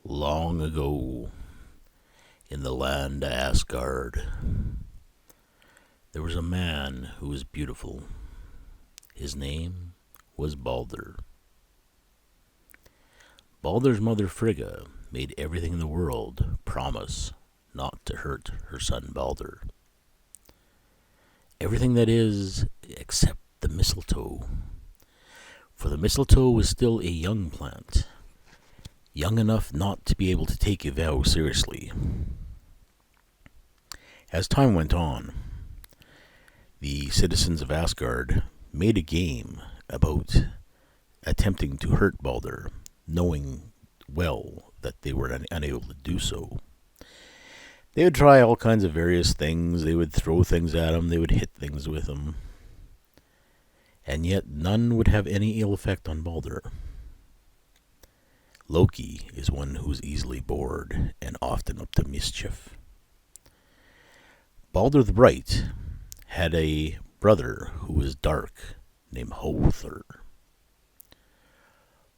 Long ago, in the land of Asgard, there was a man who was beautiful. His name was Balder. Balder's mother Frigga made everything in the world promise not to hurt her son Balder. Everything that is, except the mistletoe. For the mistletoe was still a young plant, young enough not to be able to take a vow seriously. As time went on, the citizens of Asgard made a game about attempting to hurt Balder, knowing well that they were unable to do so. They would try all kinds of various things. They would throw things at him. They would hit things with him. And yet none would have any ill effect on Balder. Loki is one who's easily bored and often up to mischief. Balder the Bright had a brother who was dark named Hother.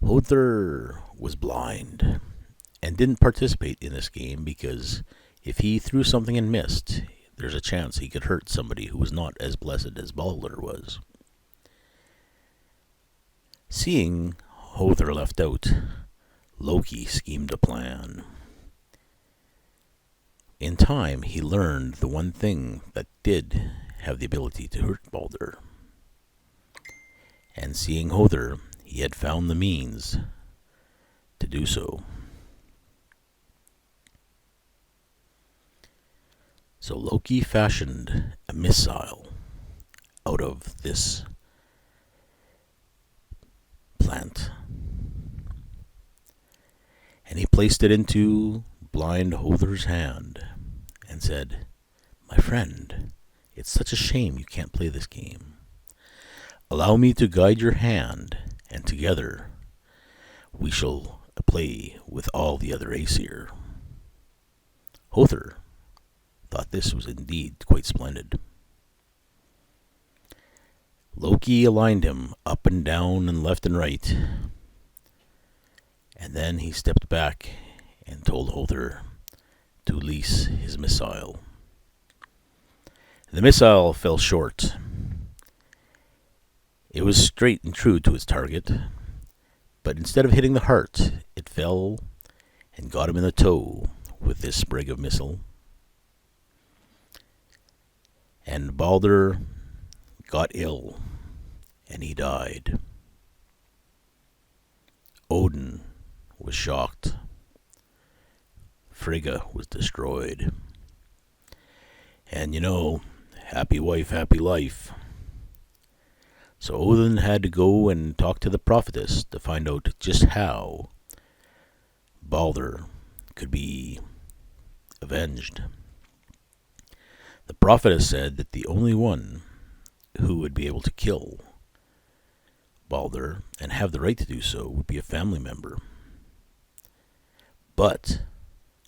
Hother was blind and didn't participate in this game because if he threw something and missed, there's a chance he could hurt somebody who was not as blessed as Balder was. Seeing Hother left out, Loki schemed a plan. In time, he learned the one thing that did have the ability to hurt Balder. And seeing Hother, he had found the means to do so. So Loki fashioned a missile out of this plant. And he placed it into blind Hother's hand and said, "My friend, it's such a shame you can't play this game. Allow me to guide your hand, and together we shall play with all the other Aesir." Hother thought this was indeed quite splendid. Loki aligned him up and down and left and right. And then he stepped back and told Hother to release his missile. The missile fell short. It was straight and true to its target, but instead of hitting the heart, it fell and got him in the toe with this sprig of missile. And Balder got ill, and he died. Odin was shocked. Frigga was destroyed. And happy wife, happy life. So Odin had to go and talk to the prophetess to find out just how Balder could be avenged. The prophetess said that the only one who would be able to kill Balder and have the right to do so would be a family member. But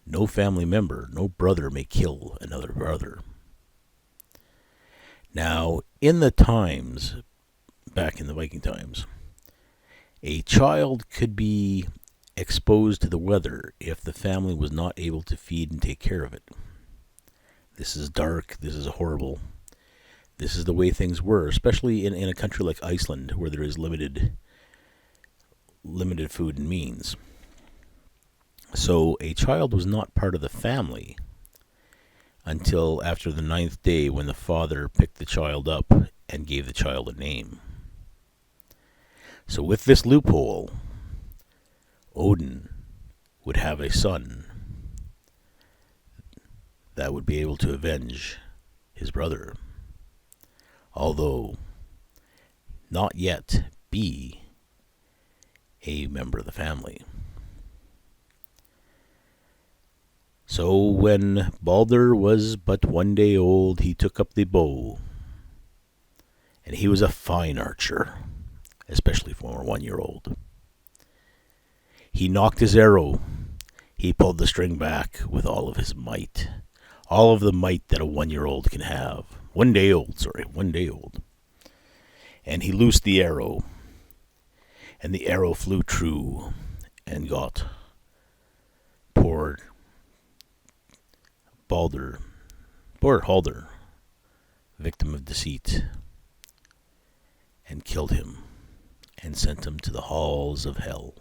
no family member, no brother may kill another brother. Now, in the times, back in the Viking times, a child could be exposed to the weather if the family was not able to feed and take care of it. This is dark, this is horrible. This is the way things were, especially in a country like Iceland, where there is limited food and means. So a child was not part of the family until after the 9th day, when the father picked the child up and gave the child a name. So with this loophole, Odin would have a son that would be able to avenge his brother, although not yet be a member of the family. So when Balder was but 1 day old, he took up the bow, and he was a fine archer, especially for a 1-year-old. He knocked his arrow. He pulled the string back with all of his might. All of the might that a 1-year-old can have. 1 day old. And he loosed the arrow. And the arrow flew true and got poor Halder, victim of deceit, and killed him and sent him to the halls of hell.